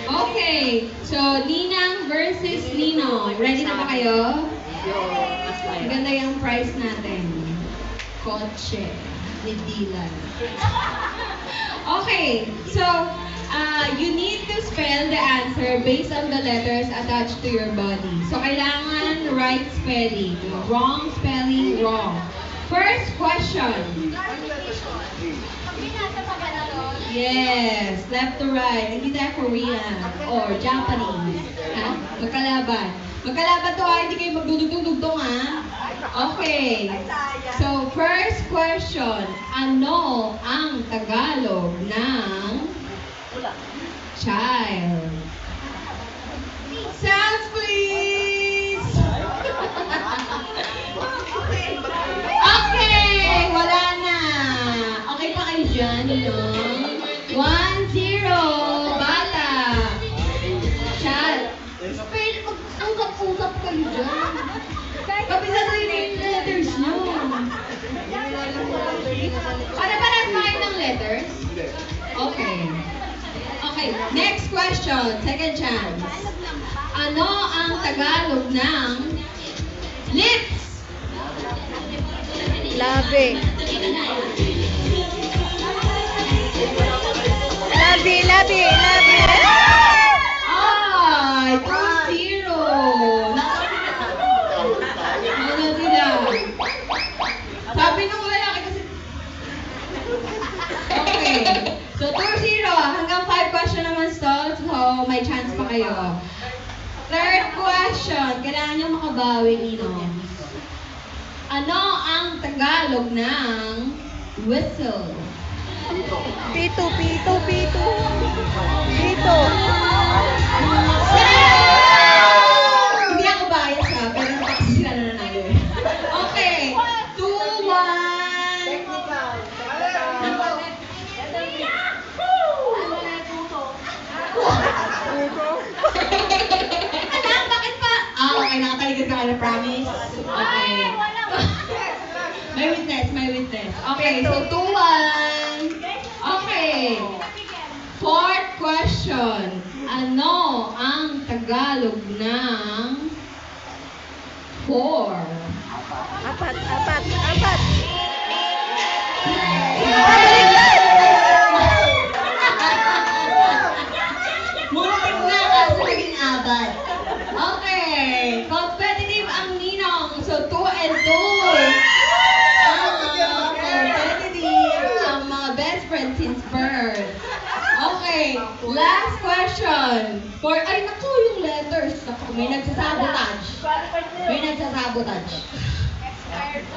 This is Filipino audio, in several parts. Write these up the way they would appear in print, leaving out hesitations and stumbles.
Okay, so Ninang versus Nino. Ready na ba kayo? Maganda yung price natin. Kotse ni Dylan. Okay, so you need to spell the answer based on the letters attached to your body. So kailangan right spelling. Wrong spelling, wrong. First question. Yes, left to right. Hindi tayo Korean or Japanese. Ha? Magkalaban. Magkalaban to ha, hindi kayo magdudugtong-dugtong ha. Okay. So, first question. Ano ang Tagalog ng child? Sounds please! Okay, wala na. Okay pa kayo dyan, no? 1-0, bata. Child. Spell, mag-usap kayo dyan. Kapisaduhin yung letters nyo. Para-paras pa kayo ng letters? Okay. Okay, next question. Second chance. Ano ang Tagalog ng lips? Labi. Labi. Ay, 2-0. Ano sila? Sabi nung lalaki kasi... Okay. So, 2-0. Hanggang 5 question naman stall. So, may chance pa kayo. Third question. Kailangan nyo makabawi, Nino. Ano ang Tagalog ng whistle? Pito. Hindi ako bias ha, pero kasi sila na nanalo. Okay, 2-1. Alam, bakit pa? Okay, nakataligid ka na, promise. Okay. May witness. Okay, so 2-1. Okay. Fourth question. Ano ang Tagalog ng 4? Apat. Muntik na kasi naging abat. Okay. Competitive ang Ninong. So, 2-2. Competitive ang mga best friends since birth. Okay. Last question. Ay, naku, yung letters. Naku, may nagsasabotage.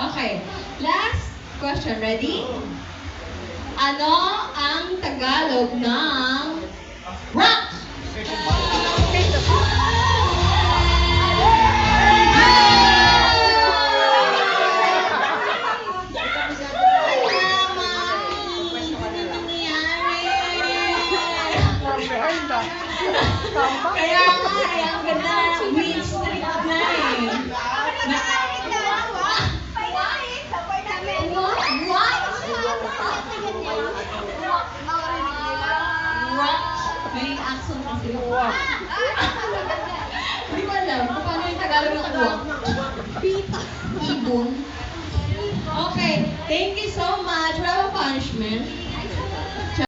Okay. Last question. Ready? Ano ang Tagalog ng rock? Kaya ang ganda ng wheels street na eh. What? Rock? May accent kasi. Hindi ko alam kung paano yung Tagalog ng rock. Pita. Ibon. Okay, thank you so